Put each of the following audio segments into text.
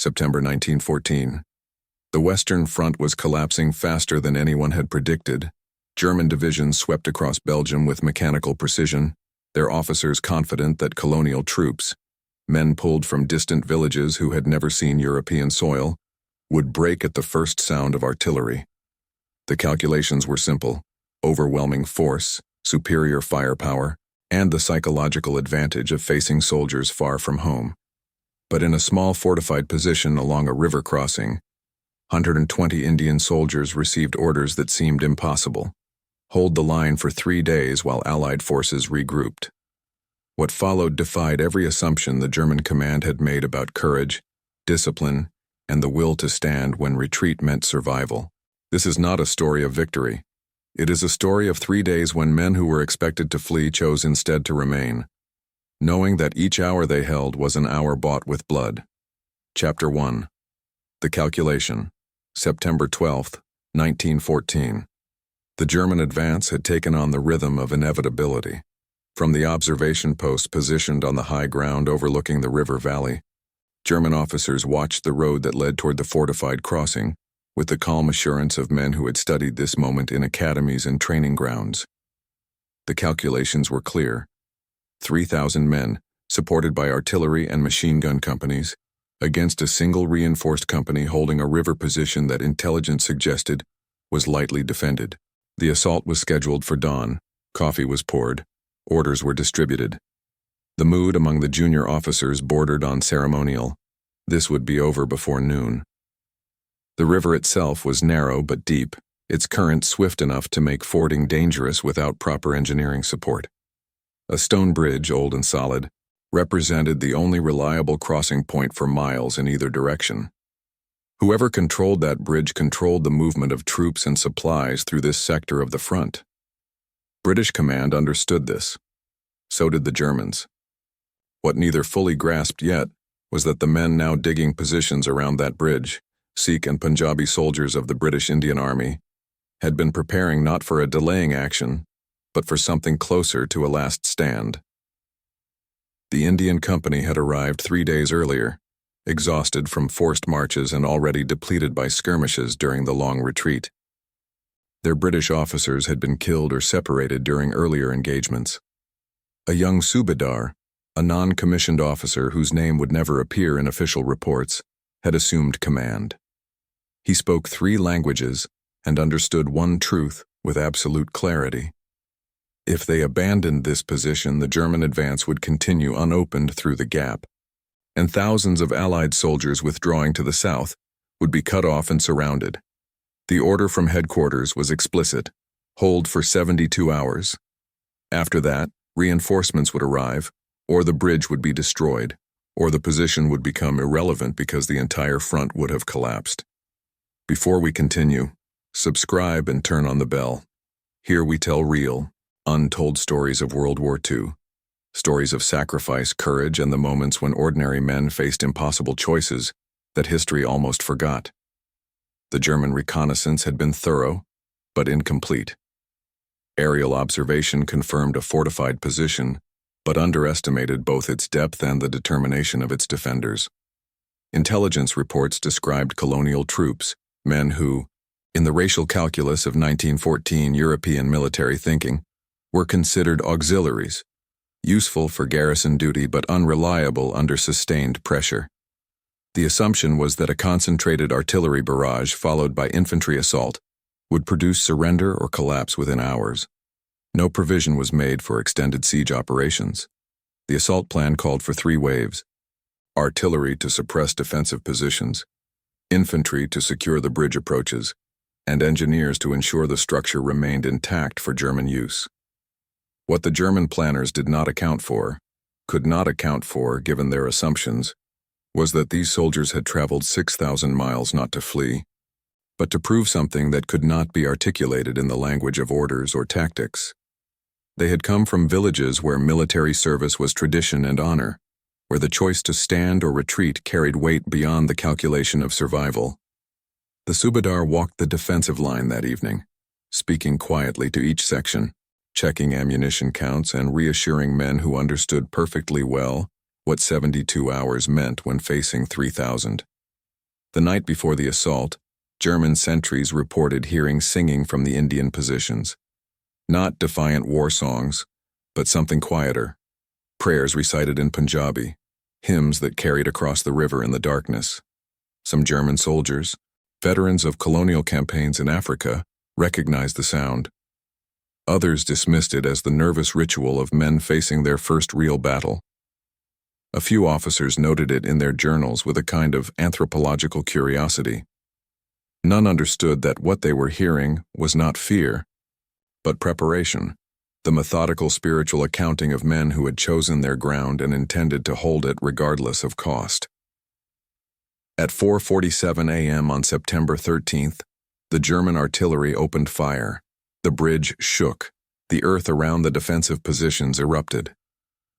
September 1914. The Western Front was collapsing faster than anyone had predicted. German divisions swept across Belgium with mechanical precision, their officers confident that colonial troops, men pulled from distant villages who had never seen European soil, would break at the first sound of artillery. The calculations were simple: overwhelming force, superior firepower, and the psychological advantage of facing soldiers far from home. But in a small fortified position along a river crossing, 120 Indian soldiers received orders that seemed impossible: hold the line for 3 days while Allied forces regrouped. What followed defied every assumption the German command had made about courage, discipline, and the will to stand when retreat meant survival. This is not a story of victory. It is a story of 3 days when men who were expected to flee chose instead to remain, knowing that each hour they held was an hour bought with blood. Chapter 1. The Calculation. September 12, 1914. The German advance had taken on the rhythm of inevitability. From the observation post positioned on the high ground overlooking the river valley, German officers watched the road that led toward the fortified crossing with the calm assurance of men who had studied this moment in academies and training grounds. The calculations were clear: 3,000 men, supported by artillery and machine gun companies, against a single reinforced company holding a river position that intelligence suggested was lightly defended. The assault was scheduled for dawn, coffee was poured, orders were distributed. The mood among the junior officers bordered on ceremonial. This would be over before noon. The river itself was narrow but deep, its current swift enough to make fording dangerous without proper engineering support. A stone bridge, old and solid, represented the only reliable crossing point for miles in either direction. Whoever controlled that bridge controlled the movement of troops and supplies through this sector of the front. British command understood this. So did the Germans. What neither fully grasped yet was that the men now digging positions around that bridge, Sikh and Punjabi soldiers of the British Indian Army, had been preparing not for a delaying action, but for something closer to a last stand. The Indian Company had arrived 3 days earlier, exhausted from forced marches and already depleted by skirmishes during the long retreat. Their British officers had been killed or separated during earlier engagements. A young Subedar, a non-commissioned officer whose name would never appear in official reports, had assumed command. He spoke 3 languages and understood one truth with absolute clarity: if they abandoned this position, the German advance would continue unopened through the gap, and thousands of Allied soldiers withdrawing to the south would be cut off and surrounded. The order from headquarters was explicit: hold for 72 hours. After that, reinforcements would arrive, or the bridge would be destroyed, or the position would become irrelevant because the entire front would have collapsed. Before we continue, subscribe and turn on the bell. Here we tell real, untold stories of World War II, stories of sacrifice, courage, and the moments when ordinary men faced impossible choices that history almost forgot. The German reconnaissance had been thorough, but incomplete. Aerial observation confirmed a fortified position, but underestimated both its depth and the determination of its defenders. Intelligence reports described colonial troops, men who, in the racial calculus of 1914 European military thinking, were considered auxiliaries, useful for garrison duty but unreliable under sustained pressure. The assumption was that a concentrated artillery barrage followed by infantry assault would produce surrender or collapse within hours. No provision was made for extended siege operations. The assault plan called for 3 waves: artillery to suppress defensive positions, infantry to secure the bridge approaches, and engineers to ensure the structure remained intact for German use. What the German planners did not account for, could not account for given their assumptions, was that these soldiers had traveled 6,000 miles not to flee, but to prove something that could not be articulated in the language of orders or tactics. They had come from villages where military service was tradition and honor, where the choice to stand or retreat carried weight beyond the calculation of survival. The Subedar walked the defensive line that evening, speaking quietly to each section, checking ammunition counts and reassuring men who understood perfectly well what 72 hours meant when facing 3,000. The night before the assault, German sentries reported hearing singing from the Indian positions. Not defiant war songs, but something quieter. Prayers recited in Punjabi, hymns that carried across the river in the darkness. Some German soldiers, veterans of colonial campaigns in Africa, recognized the sound. Others dismissed it as the nervous ritual of men facing their first real battle. A few officers noted it in their journals with a kind of anthropological curiosity. None understood that what they were hearing was not fear, but preparation, the methodical spiritual accounting of men who had chosen their ground and intended to hold it regardless of cost. At 4:47 a.m. on September 13th, the German artillery opened fire. The bridge shook, the earth around the defensive positions erupted.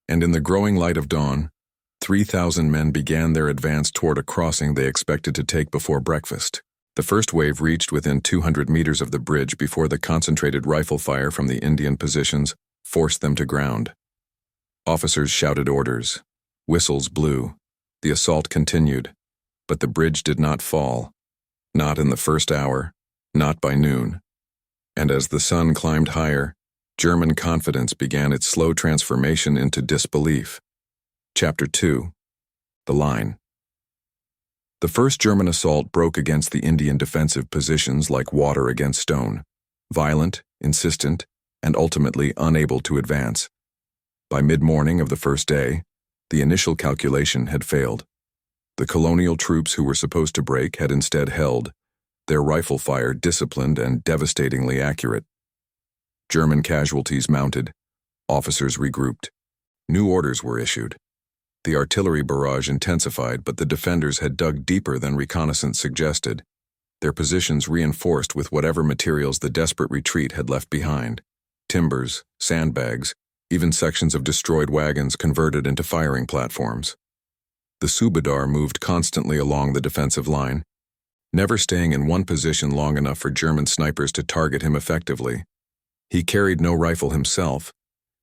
And in the growing light of dawn, 3,000 men began their advance toward a crossing they expected to take before breakfast. The first wave reached within 200 meters of the bridge before the concentrated rifle fire from the Indian positions forced them to ground. Officers shouted orders. Whistles blew. The assault continued, but the bridge did not fall. Not in the first hour, not by noon. And as the sun climbed higher, German confidence began its slow transformation into disbelief. Chapter 2. The Line. The first German assault broke against the Indian defensive positions like water against stone, violent, insistent, and ultimately unable to advance. By mid-morning of the first day, the initial calculation had failed. The colonial troops who were supposed to break had instead held, their rifle fire disciplined and devastatingly accurate. German casualties mounted, officers regrouped. New orders were issued. The artillery barrage intensified, but the defenders had dug deeper than reconnaissance suggested, their positions reinforced with whatever materials the desperate retreat had left behind: timbers, sandbags, even sections of destroyed wagons converted into firing platforms. The Subedar moved constantly along the defensive line, never staying in one position long enough for German snipers to target him effectively. He carried no rifle himself.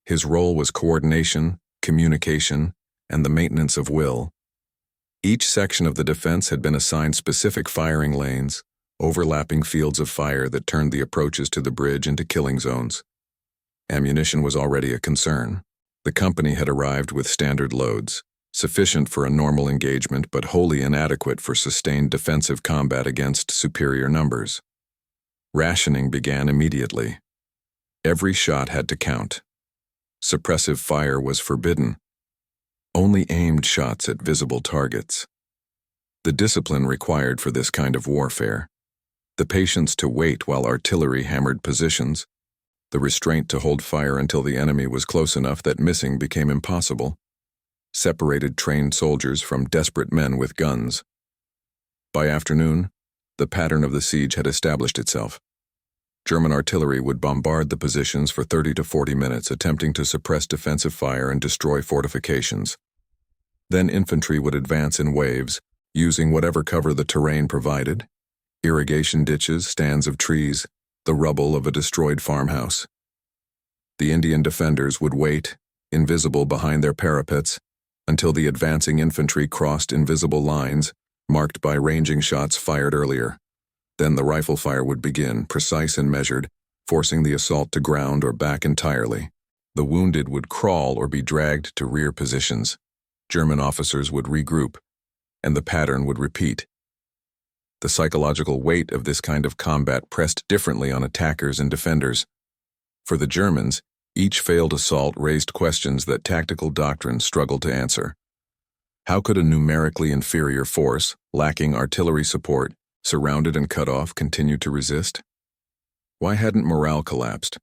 His role was coordination, communication, and the maintenance of will. Each section of the defense had been assigned specific firing lanes, overlapping fields of fire that turned the approaches to the bridge into killing zones. Ammunition was already a concern. The company had arrived with standard loads, sufficient for a normal engagement but wholly inadequate for sustained defensive combat against superior numbers. Rationing began immediately. Every shot had to count. Suppressive fire was forbidden. Only aimed shots at visible targets. The discipline required for this kind of warfare, the patience to wait while artillery hammered positions, the restraint to hold fire until the enemy was close enough that missing became impossible, separated trained soldiers from desperate men with guns. By afternoon, the pattern of the siege had established itself. German artillery would bombard the positions for 30 to 40 minutes, attempting to suppress defensive fire and destroy fortifications. Then infantry would advance in waves, using whatever cover the terrain provided: irrigation ditches, stands of trees, the rubble of a destroyed farmhouse. The Indian defenders would wait, invisible behind their parapets, until the advancing infantry crossed invisible lines, marked by ranging shots fired earlier. Then the rifle fire would begin, precise and measured, forcing the assault to ground or back entirely. The wounded would crawl or be dragged to rear positions. German officers would regroup, and the pattern would repeat. The psychological weight of this kind of combat pressed differently on attackers and defenders. For the Germans, each failed assault raised questions that tactical doctrine struggled to answer. How could a numerically inferior force, lacking artillery support, surrounded and cut off, continue to resist? Why hadn't morale collapsed?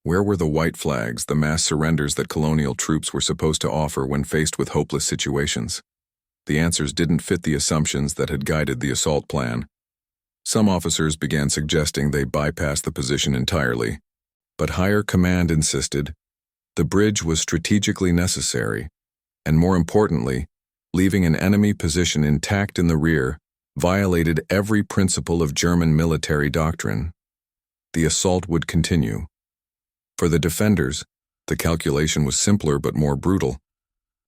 Where were the white flags, the mass surrenders that colonial troops were supposed to offer when faced with hopeless situations? The answers didn't fit the assumptions that had guided the assault plan. Some officers began suggesting they bypass the position entirely, but higher command insisted the bridge was strategically necessary, and more importantly, leaving an enemy position intact in the rear violated every principle of German military doctrine. The assault would continue. For the defenders, the calculation was simpler but more brutal.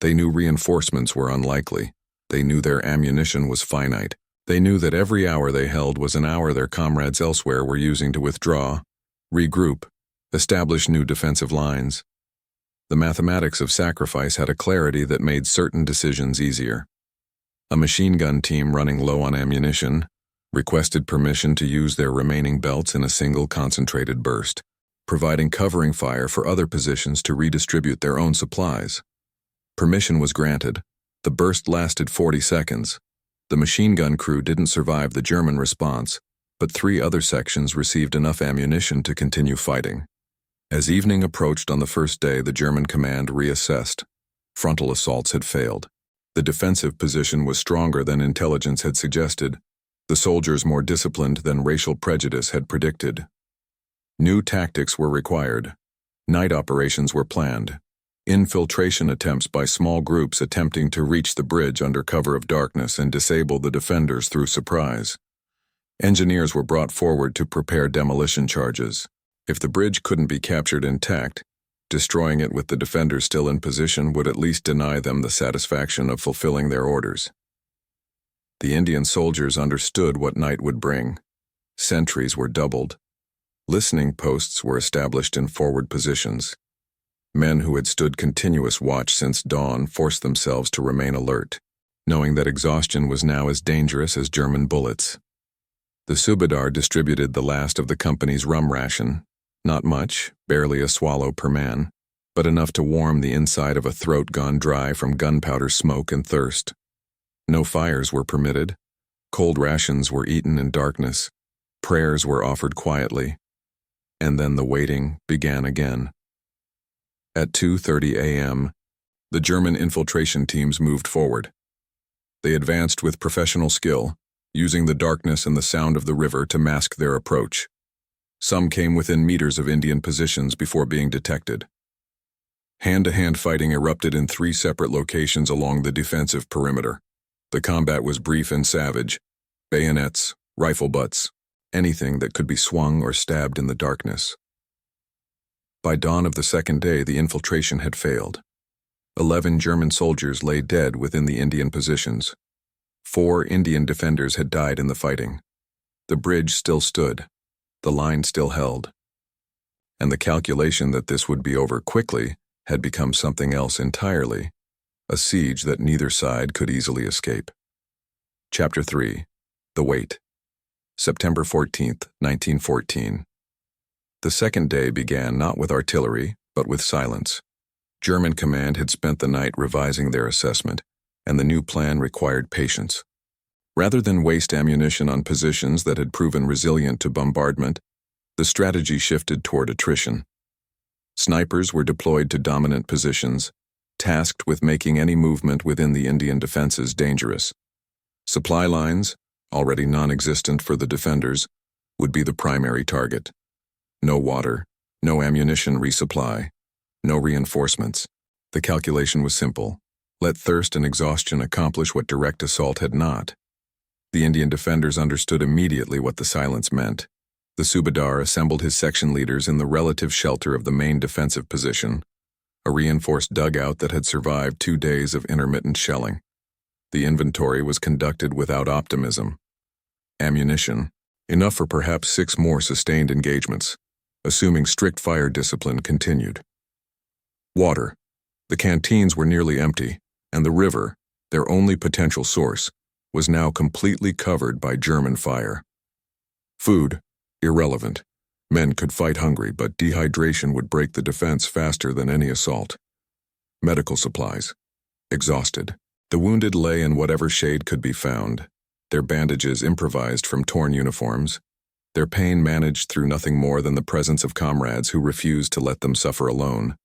They knew reinforcements were unlikely. They knew their ammunition was finite. They knew that every hour they held was an hour their comrades elsewhere were using to withdraw, regroup, establish new defensive lines. The mathematics of sacrifice had a clarity that made certain decisions easier. A machine gun team running low on ammunition requested permission to use their remaining belts in a single concentrated burst, providing covering fire for other positions to redistribute their own supplies. Permission was granted. The burst lasted 40 seconds. The machine gun crew didn't survive the German response, but 3 other sections received enough ammunition to continue fighting. As evening approached on the first day, the German command reassessed. Frontal assaults had failed. The defensive position was stronger than intelligence had suggested, the soldiers more disciplined than racial prejudice had predicted. New tactics were required. Night operations were planned. Infiltration attempts by small groups attempting to reach the bridge under cover of darkness and disable the defenders through surprise. Engineers were brought forward to prepare demolition charges. If the bridge couldn't be captured intact, destroying it with the defenders still in position would at least deny them the satisfaction of fulfilling their orders. The Indian soldiers understood what night would bring. Sentries were doubled. Listening posts were established in forward positions. Men who had stood continuous watch since dawn forced themselves to remain alert, knowing that exhaustion was now as dangerous as German bullets. The Subedar distributed the last of the company's rum ration, not much, barely a swallow per man, but enough to warm the inside of a throat gone dry from gunpowder smoke and thirst. No fires were permitted. Cold rations were eaten in darkness. Prayers were offered quietly. And then the waiting began again. At 2:30 a.m., the German infiltration teams moved forward. They advanced with professional skill, using the darkness and the sound of the river to mask their approach. Some came within meters of Indian positions before being detected. Hand-to-hand fighting erupted in 3 separate locations along the defensive perimeter. The combat was brief and savage. Bayonets, rifle butts, anything that could be swung or stabbed in the darkness. By dawn of the second day, the infiltration had failed. 11 German soldiers lay dead within the Indian positions. 4 Indian defenders had died in the fighting. The bridge still stood. The line still held. And the calculation that this would be over quickly had become something else entirely, a siege that neither side could easily escape. Chapter 3. The Wait. September 14th, 1914. The second day began not with artillery, but with silence. German command had spent the night revising their assessment, and the new plan required patience. Rather than waste ammunition on positions that had proven resilient to bombardment, the strategy shifted toward attrition. Snipers were deployed to dominant positions, tasked with making any movement within the Indian defenses dangerous. Supply lines, already non-existent for the defenders, would be the primary target. No water, no ammunition resupply, no reinforcements. The calculation was simple. Let thirst and exhaustion accomplish what direct assault had not. The Indian defenders understood immediately what the silence meant. The Subedar assembled his section leaders in the relative shelter of the main defensive position, a reinforced dugout that had survived 2 days of intermittent shelling. The inventory was conducted without optimism. Ammunition, enough for perhaps 6 more sustained engagements, assuming strict fire discipline continued. Water. The canteens were nearly empty, and the river, their only potential source, was now completely covered by German fire. Food. Irrelevant. Men could fight hungry, but dehydration would break the defense faster than any assault. Medical supplies. Exhausted. The wounded lay in whatever shade could be found, their bandages improvised from torn uniforms, their pain managed through nothing more than the presence of comrades who refused to let them suffer alone.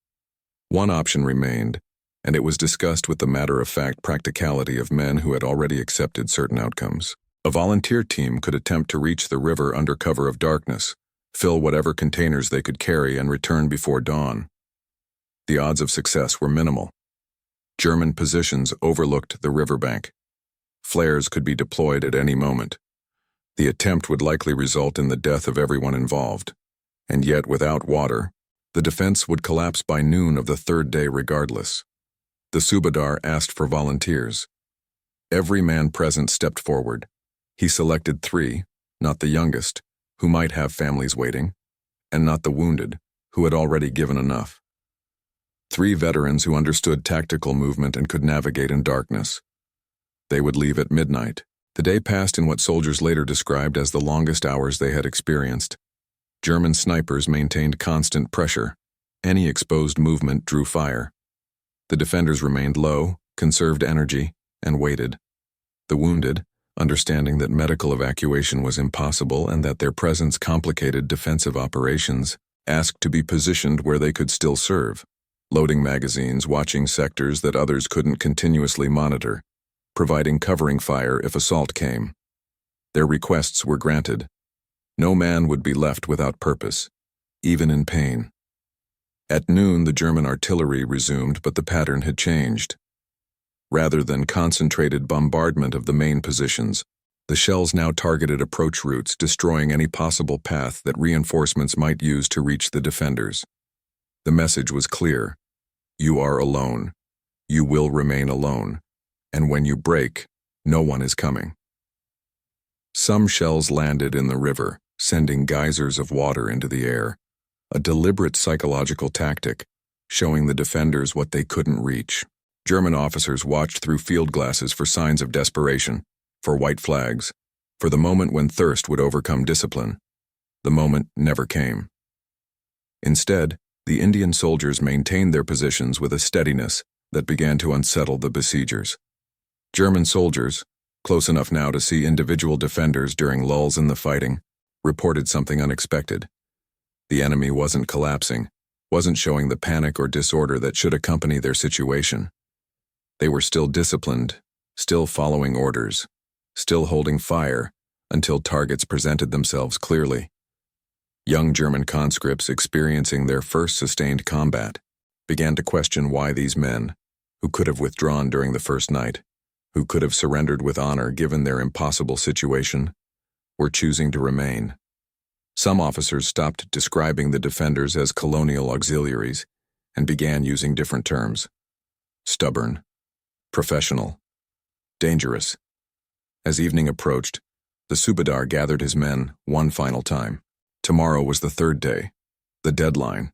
One option remained, and it was discussed with the matter-of-fact practicality of men who had already accepted certain outcomes. A volunteer team could attempt to reach the river under cover of darkness, fill whatever containers they could carry, and return before dawn. The odds of success were minimal. German positions overlooked the riverbank. Flares could be deployed at any moment. The attempt would likely result in the death of everyone involved, and yet without water, the defense would collapse by noon of the third day regardless. The Subedar asked for volunteers. Every man present stepped forward. He selected 3, not the youngest, who might have families waiting, and not the wounded, who had already given enough. 3 veterans who understood tactical movement and could navigate in darkness. They would leave at midnight. The day passed in what soldiers later described as the longest hours they had experienced. German snipers maintained constant pressure. Any exposed movement drew fire. The defenders remained low, conserved energy, and waited. The wounded, understanding that medical evacuation was impossible and that their presence complicated defensive operations, asked to be positioned where they could still serve, loading magazines, watching sectors that others couldn't continuously monitor, providing covering fire if assault came. Their requests were granted. No man would be left without purpose, even in pain. At noon, the German artillery resumed, but the pattern had changed. Rather than concentrated bombardment of the main positions, the shells now targeted approach routes, destroying any possible path that reinforcements might use to reach the defenders. The message was clear. You are alone. You will remain alone. And when you break, no one is coming. Some shells landed in the river, sending geysers of water into the air, a deliberate psychological tactic, showing the defenders what they couldn't reach. German officers watched through field glasses for signs of desperation, for white flags, for the moment when thirst would overcome discipline. The moment never came. Instead, the Indian soldiers maintained their positions with a steadiness that began to unsettle the besiegers. German soldiers, close enough now to see individual defenders during lulls in the fighting, reported something unexpected. The enemy wasn't collapsing, wasn't showing the panic or disorder that should accompany their situation. They were still disciplined, still following orders, still holding fire until targets presented themselves clearly. Young German conscripts experiencing their first sustained combat began to question why these men, who could have withdrawn during the first night, who could have surrendered with honor given their impossible situation, were choosing to remain. Some officers stopped describing the defenders as colonial auxiliaries and began using different terms. Stubborn, professional, dangerous. As evening approached, the Subedar gathered his men one final time. Tomorrow was the 3rd day, the deadline.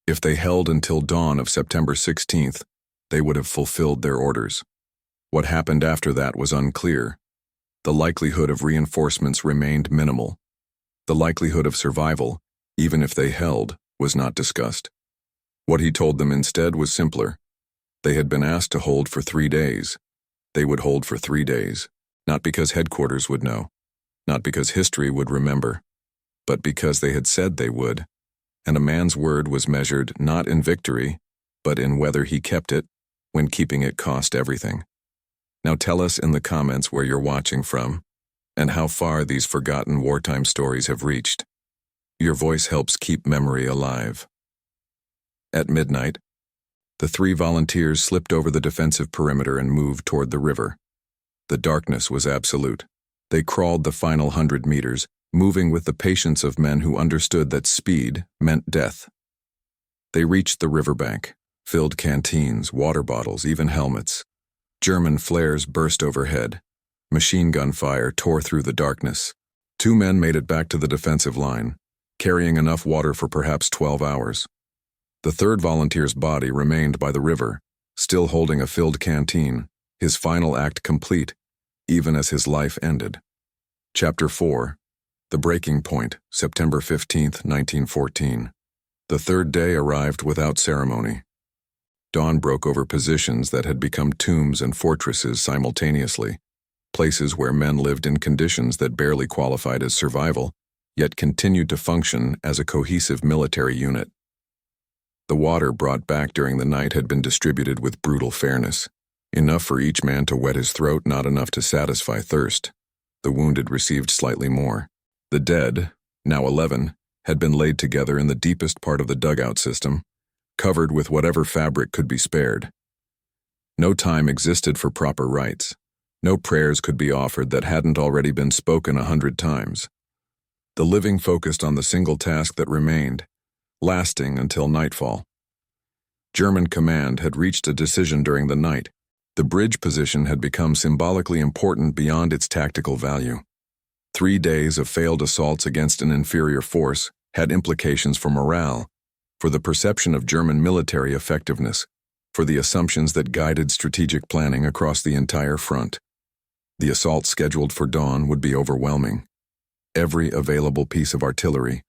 If they held until dawn of September 16th, they would have fulfilled their orders. What happened after that was unclear. The likelihood of reinforcements remained minimal. The likelihood of survival, even if they held, was not discussed. What he told them instead was simpler. They had been asked to hold for 3 days. They would hold for 3 days, not because headquarters would know, not because history would remember, but because they had said they would, and a man's word was measured not in victory, but in whether he kept it when keeping it cost everything. Now tell us in the comments where you're watching from, and how far these forgotten wartime stories have reached. Your voice helps keep memory alive. At midnight, the 3 volunteers slipped over the defensive perimeter and moved toward the river. The darkness was absolute. They crawled the final 100 meters, moving with the patience of men who understood that speed meant death. They reached the riverbank, filled canteens, water bottles, even helmets. German flares burst overhead. Machine gun fire tore through the darkness. 2 men made it back to the defensive line, carrying enough water for perhaps 12 hours. The 3rd volunteer's body remained by the river, still holding a filled canteen, his final act complete, even as his life ended. Chapter 4. The Breaking Point, September 15, 1914. The 3rd day arrived without ceremony. Dawn broke over positions that had become tombs and fortresses simultaneously, places where men lived in conditions that barely qualified as survival, yet continued to function as a cohesive military unit. The water brought back during the night had been distributed with brutal fairness, enough for each man to wet his throat, not enough to satisfy thirst. The wounded received slightly more. The dead, now 11, had been laid together in the deepest part of the dugout system, covered with whatever fabric could be spared. No time existed for proper rites. No prayers could be offered that hadn't already been spoken 100 times. The living focused on the single task that remained, lasting until nightfall. German command had reached a decision during the night. The bridge position had become symbolically important beyond its tactical value. 3 days of failed assaults against an inferior force had implications for morale, for the perception of German military effectiveness, for the assumptions that guided strategic planning across the entire front. The assault scheduled for dawn would be overwhelming. Every available piece of artillery,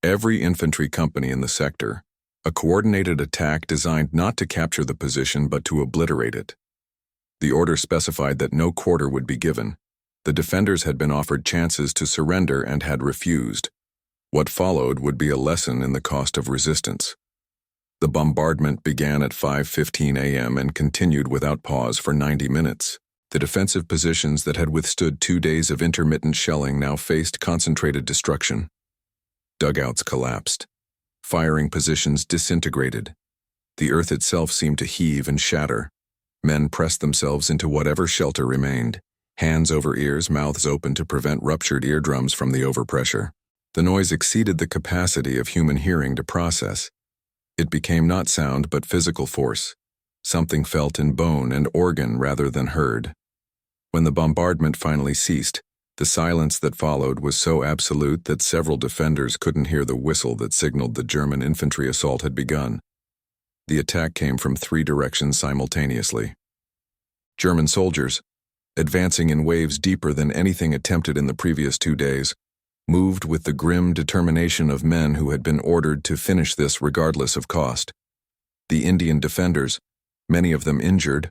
every infantry company in the sector, a coordinated attack designed not to capture the position but to obliterate it. The order specified that no quarter would be given. The defenders had been offered chances to surrender and had refused. What followed would be a lesson in the cost of resistance. The bombardment began at 5:15 a.m. and continued without pause for 90 minutes. The defensive positions that had withstood 2 days of intermittent shelling now faced concentrated destruction. Dugouts collapsed. Firing positions disintegrated. The earth itself seemed to heave and shatter. Men pressed themselves into whatever shelter remained, hands over ears, mouths open to prevent ruptured eardrums from the overpressure. The noise exceeded the capacity of human hearing to process. It became not sound but physical force, something felt in bone and organ rather than heard. When the bombardment finally ceased, the silence that followed was so absolute that several defenders couldn't hear the whistle that signaled the German infantry assault had begun. The attack came from 3 directions simultaneously. German soldiers, advancing in waves deeper than anything attempted in the previous 2 days, moved with the grim determination of men who had been ordered to finish this regardless of cost. The Indian defenders, many of them injured,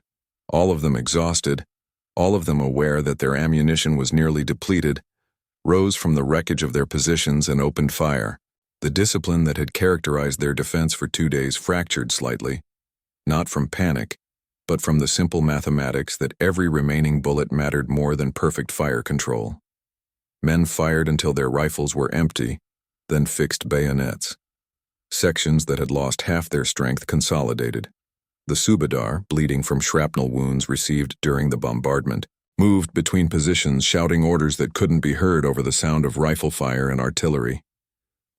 all of them exhausted, all of them aware that their ammunition was nearly depleted, rose from the wreckage of their positions and opened fire. The discipline that had characterized their defense for 2 days fractured slightly, not from panic, but from the simple mathematics that every remaining bullet mattered more than perfect fire control. Men fired until their rifles were empty, then fixed bayonets. Sections that had lost half their strength consolidated. The Subedar, bleeding from shrapnel wounds received during the bombardment, moved between positions shouting orders that couldn't be heard over the sound of rifle fire and artillery.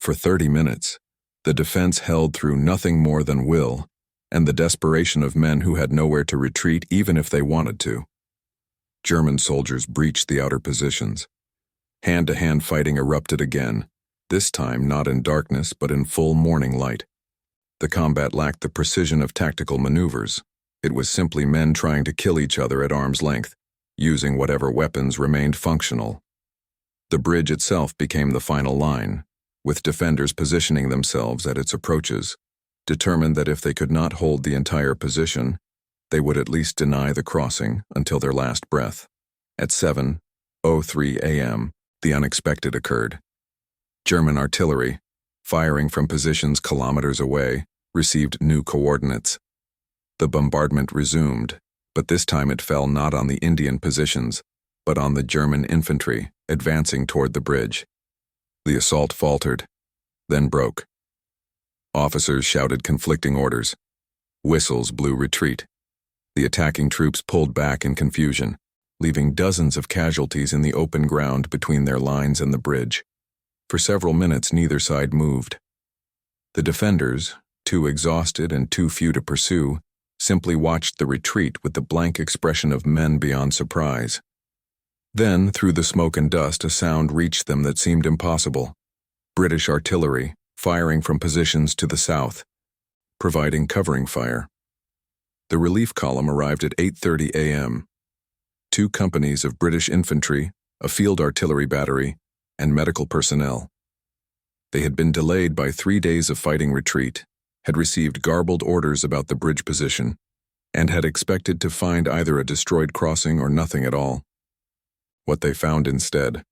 For 30 minutes, the defense held through nothing more than will and the desperation of men who had nowhere to retreat even if they wanted to. German soldiers breached the outer positions. Hand-to-hand fighting erupted again, this time not in darkness but in full morning light. The combat lacked the precision of tactical maneuvers. It was simply men trying to kill each other at arm's length, using whatever weapons remained functional. The bridge itself became the final line, with defenders positioning themselves at its approaches, determined that if they could not hold the entire position, they would at least deny the crossing until their last breath. At 7:03 a.m., the unexpected occurred. German artillery, firing from positions kilometers away, received new coordinates. The bombardment resumed, but this time it fell not on the Indian positions, but on the German infantry advancing toward the bridge. The assault faltered, then broke. Officers shouted conflicting orders. Whistles blew retreat. The attacking troops pulled back in confusion, leaving dozens of casualties in the open ground between their lines and the bridge. For several minutes, neither side moved. The defenders, too exhausted and too few to pursue, simply watched the retreat with the blank expression of men beyond surprise. Then, through the smoke and dust, a sound reached them that seemed impossible. British artillery, firing from positions to the south, providing covering fire. The relief column arrived at 8:30 a.m. 2 companies of British infantry, a field artillery battery, and medical personnel. They had been delayed by 3 days of fighting retreat, had received garbled orders about the bridge position, and had expected to find either a destroyed crossing or nothing at all. What they found instead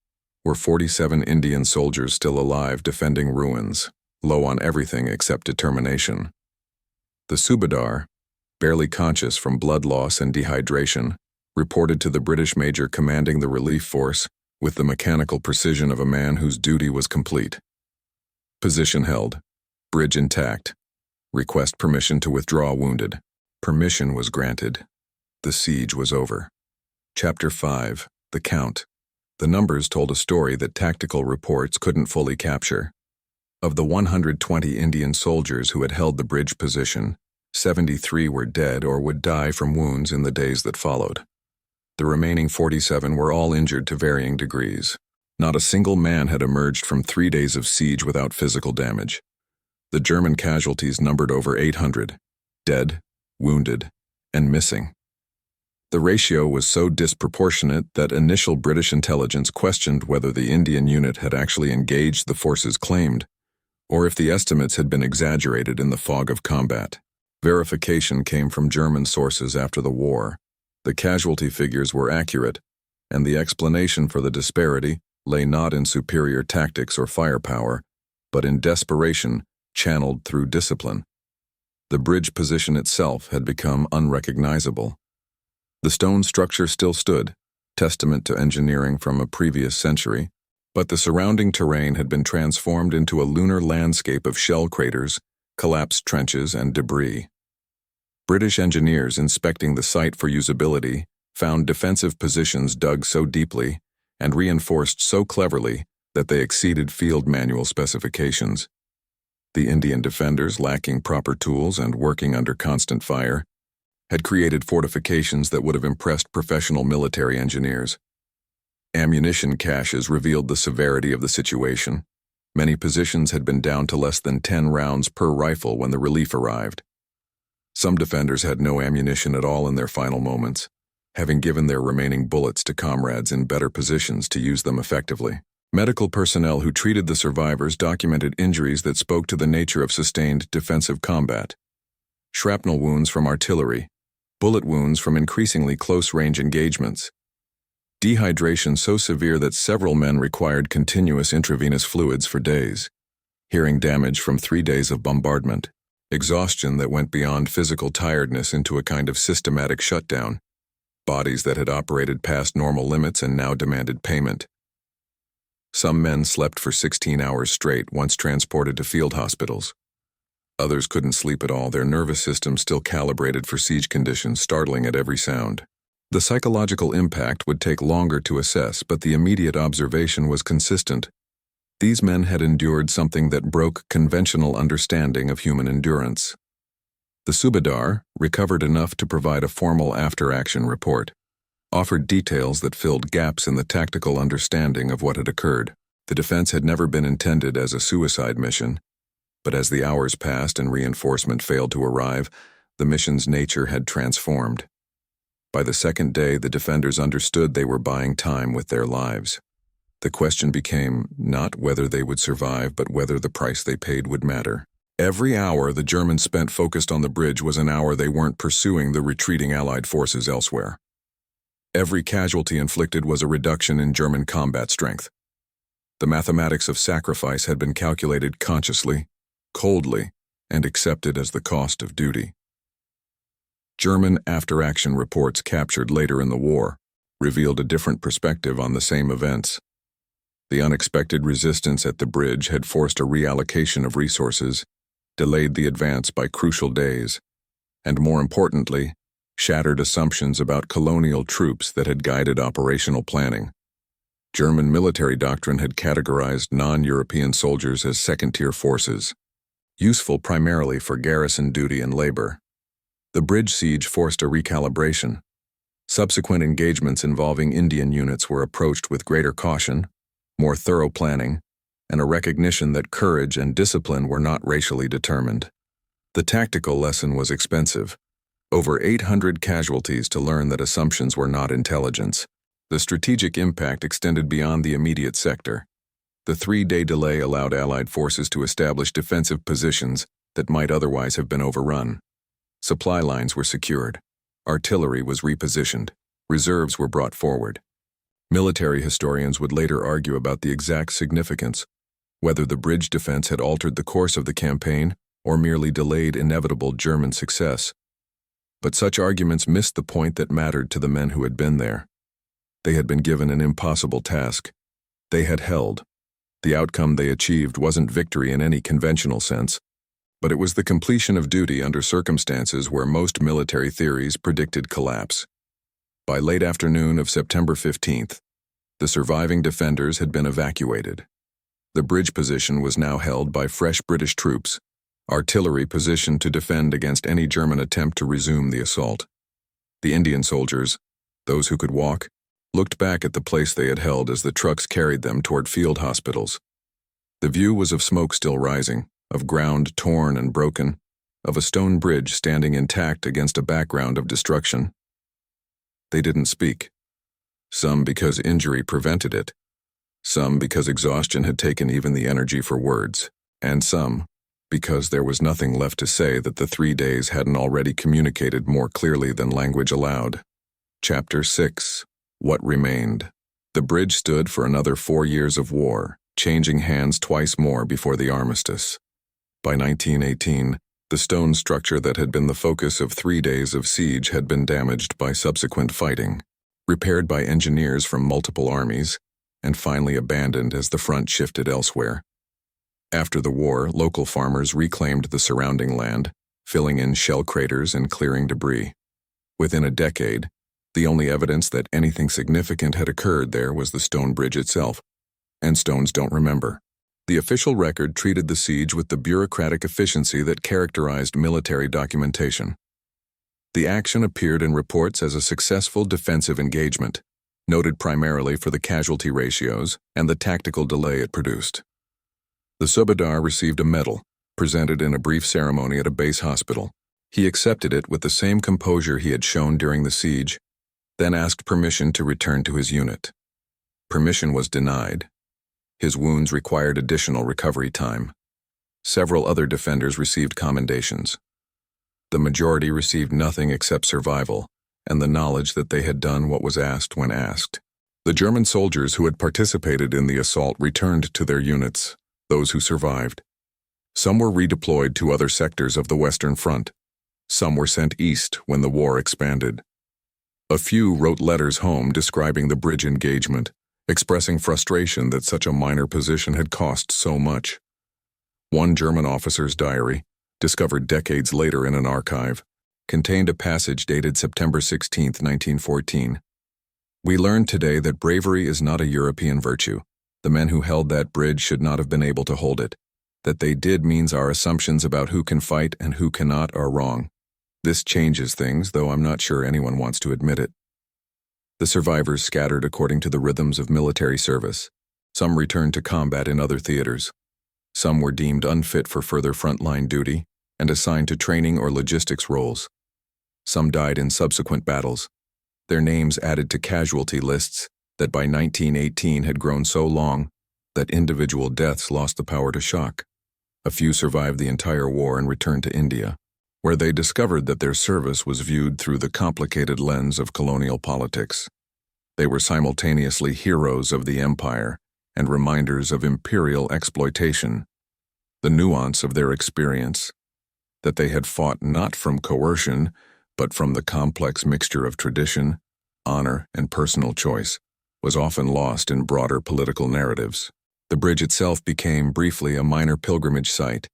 were 47 Indian soldiers still alive defending ruins, low on everything except determination. The Subedar, barely conscious from blood loss and dehydration, reported to the British major commanding the relief force with the mechanical precision of a man whose duty was complete. Position held. Bridge intact. Request permission to withdraw wounded. Permission was granted. The siege was over. Chapter 5. The Count. The numbers told a story that tactical reports couldn't fully capture. Of the 120 Indian soldiers who had held the bridge position, 73 were dead or would die from wounds in the days that followed. The remaining 47 were all injured to varying degrees. Not a single man had emerged from 3 days of siege without physical damage. The German casualties numbered over 800, dead, wounded, and missing. The ratio was so disproportionate that initial British intelligence questioned whether the Indian unit had actually engaged the forces claimed, or if the estimates had been exaggerated in the fog of combat. Verification came from German sources after the war. The casualty figures were accurate, and the explanation for the disparity lay not in superior tactics or firepower, but in desperation channeled through discipline. The bridge position itself had become unrecognizable. The stone structure still stood, testament to engineering from a previous century, but the surrounding terrain had been transformed into a lunar landscape of shell craters, collapsed trenches, and debris. British engineers inspecting the site for usability found defensive positions dug so deeply and reinforced so cleverly that they exceeded field manual specifications. The Indian defenders, lacking proper tools and working under constant fire, had created fortifications that would have impressed professional military engineers. Ammunition caches revealed the severity of the situation. Many positions had been down to less than 10 rounds per rifle when the relief arrived. Some defenders had no ammunition at all in their final moments, having given their remaining bullets to comrades in better positions to use them effectively. Medical personnel who treated the survivors documented injuries that spoke to the nature of sustained defensive combat. Shrapnel wounds from artillery, bullet wounds from increasingly close-range engagements, dehydration so severe that several men required continuous intravenous fluids for days, hearing damage from 3 days of bombardment, exhaustion that went beyond physical tiredness into a kind of systematic shutdown, bodies that had operated past normal limits and now demanded payment. Some men slept for 16 hours straight once transported to field hospitals. Others couldn't sleep at all, their nervous system still calibrated for siege conditions, startling at every sound. The psychological impact would take longer to assess, but the immediate observation was consistent. These men had endured something that broke conventional understanding of human endurance. The Subedar recovered enough to provide a formal after-action report, offered details that filled gaps in the tactical understanding of what had occurred. The defense had never been intended as a suicide mission, but as the hours passed and reinforcement failed to arrive, the mission's nature had transformed. By the second day, the defenders understood they were buying time with their lives. The question became not whether they would survive, but whether the price they paid would matter. Every hour the Germans spent focused on the bridge was an hour they weren't pursuing the retreating Allied forces elsewhere. Every casualty inflicted was a reduction in German combat strength. The mathematics of sacrifice had been calculated consciously, coldly, and accepted as the cost of duty. German after-action reports captured later in the war revealed a different perspective on the same events. The unexpected resistance at the bridge had forced a reallocation of resources, delayed the advance by crucial days, and more importantly, shattered assumptions about colonial troops that had guided operational planning. German military doctrine had categorized non-European soldiers as second-tier forces, useful primarily for garrison duty and labor. The bridge siege forced a recalibration. Subsequent engagements involving Indian units were approached with greater caution, more thorough planning, and a recognition that courage and discipline were not racially determined. The tactical lesson was expensive. Over 800 casualties to learn that assumptions were not intelligence. The strategic impact extended beyond the immediate sector. The 3-day delay allowed Allied forces to establish defensive positions that might otherwise have been overrun. Supply lines were secured. Artillery was repositioned. Reserves were brought forward. Military historians would later argue about the exact significance, whether the bridge defense had altered the course of the campaign or merely delayed inevitable German success. But such arguments missed the point that mattered to the men who had been there. They had been given an impossible task. They had held. The outcome they achieved wasn't victory in any conventional sense, but it was the completion of duty under circumstances where most military theories predicted collapse. By late afternoon of September 15th, the surviving defenders had been evacuated. The bridge position was now held by fresh British troops, artillery positioned to defend against any German attempt to resume the assault. The Indian soldiers, those who could walk, looked back at the place they had held as the trucks carried them toward field hospitals. The view was of smoke still rising, of ground torn and broken, of a stone bridge standing intact against a background of destruction. They didn't speak. Some because injury prevented it, some because exhaustion had taken even the energy for words, and some because there was nothing left to say that the 3 days hadn't already communicated more clearly than language allowed. Chapter 6. What Remained. The bridge stood for another 4 years of war, changing hands twice more before the armistice. By 1918, the stone structure that had been the focus of 3 days of siege had been damaged by subsequent fighting, repaired by engineers from multiple armies, and finally abandoned as the front shifted elsewhere. After the war, local farmers reclaimed the surrounding land, filling in shell craters and clearing debris. Within a decade, the only evidence that anything significant had occurred there was the stone bridge itself, and stones don't remember. The official record treated the siege with the bureaucratic efficiency that characterized military documentation. The action appeared in reports as a successful defensive engagement, noted primarily for the casualty ratios and the tactical delay it produced. The Subedar received a medal, presented in a brief ceremony at a base hospital. He accepted it with the same composure he had shown during the siege, then asked permission to return to his unit. Permission was denied. His wounds required additional recovery time. Several other defenders received commendations. The majority received nothing except survival and the knowledge that they had done what was asked when asked. The German soldiers who had participated in the assault returned to their units, those who survived. Some were redeployed to other sectors of the Western Front. Some were sent east when the war expanded. A few wrote letters home describing the bridge engagement, expressing frustration that such a minor position had cost so much. One German officer's diary, discovered decades later in an archive, contained a passage dated September 16, 1914. "We learned today that bravery is not a European virtue. The men who held that bridge should not have been able to hold it. That they did means our assumptions about who can fight and who cannot are wrong. This changes things, though I'm not sure anyone wants to admit it." The survivors scattered according to the rhythms of military service. Some returned to combat in other theaters. Some were deemed unfit for further frontline duty and assigned to training or logistics roles. Some died in subsequent battles, their names added to casualty lists that by 1918 had grown so long that individual deaths lost the power to shock. A few survived the entire war and returned to India, where they discovered that their service was viewed through the complicated lens of colonial politics. They were simultaneously heroes of the empire and reminders of imperial exploitation. The nuance of their experience, that they had fought not from coercion, but from the complex mixture of tradition, honor, and personal choice, was often lost in broader political narratives. The bridge itself became briefly a minor pilgrimage site.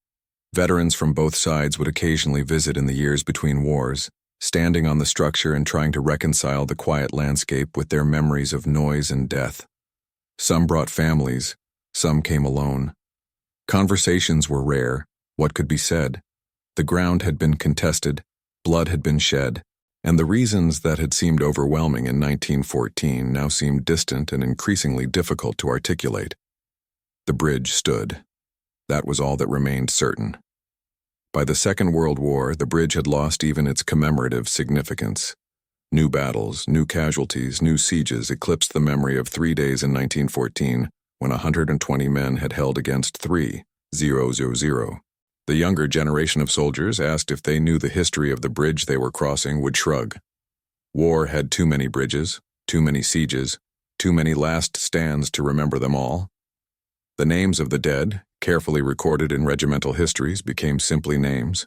Veterans from both sides would occasionally visit in the years between wars, standing on the structure and trying to reconcile the quiet landscape with their memories of noise and death. Some brought families, some came alone. Conversations were rare. What could be said? The ground had been contested, blood had been shed, and the reasons that had seemed overwhelming in 1914 now seemed distant and increasingly difficult to articulate. The bridge stood. That was all that remained certain. By the Second World War, the bridge had lost even its commemorative significance. New battles, new casualties, new sieges eclipsed the memory of 3 days in 1914 when 120 men had held against 3,000. The younger generation of soldiers, asked if they knew the history of the bridge they were crossing, would shrug. War had too many bridges, too many sieges, too many last stands to remember them all. The names of the dead, carefully recorded in regimental histories, became simply names,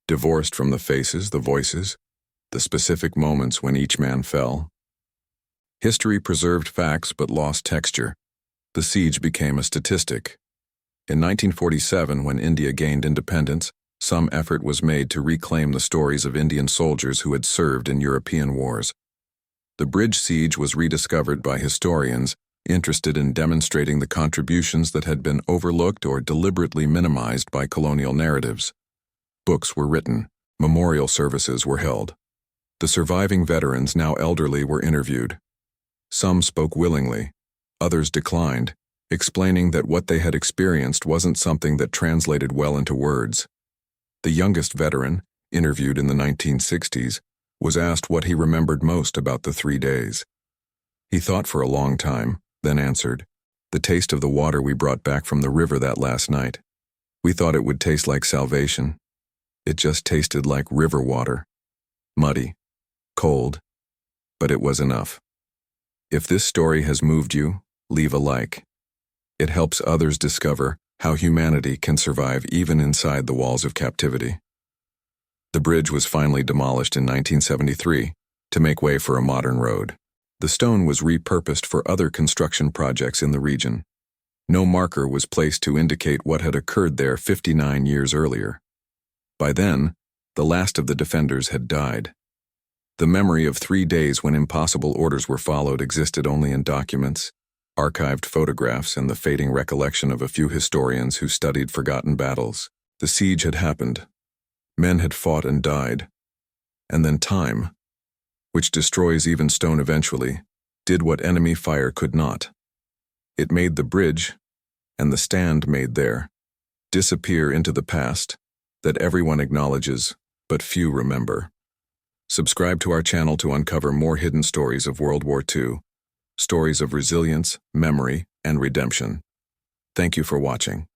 divorced from the faces, the voices, the specific moments when each man fell. History preserved facts but lost texture. The siege became a statistic. In 1947, when India gained independence, some effort was made to reclaim the stories of Indian soldiers who had served in European wars. The bridge siege was rediscovered by historians interested in demonstrating the contributions that had been overlooked or deliberately minimized by colonial narratives. Books were written, memorial services were held. The surviving veterans, now elderly, were interviewed. Some spoke willingly, others declined, explaining that what they had experienced wasn't something that translated well into words. The youngest veteran, interviewed in the 1960s, was asked what he remembered most about the 3 days. He thought for a long time, then answered, "The taste of the water we brought back from the river that last night. We thought it would taste like salvation. It just tasted like river water. Muddy, cold, but it was enough." If this story has moved you, leave a like. It helps others discover how humanity can survive even inside the walls of captivity. The bridge was finally demolished in 1973 to make way for a modern road. The stone was repurposed for other construction projects in the region. No marker was placed to indicate what had occurred there 59 years earlier. By then, the last of the defenders had died. The memory of 3 days when impossible orders were followed existed only in documents, archived photographs, and the fading recollection of a few historians who studied forgotten battles. The siege had happened. Men had fought and died. And then time, which destroys even stone eventually, did what enemy fire could not. It made the bridge, and the stand made there, disappear into the past that everyone acknowledges, but few remember. Subscribe to our channel to uncover more hidden stories of World War II, stories of resilience, memory, and redemption. Thank you for watching.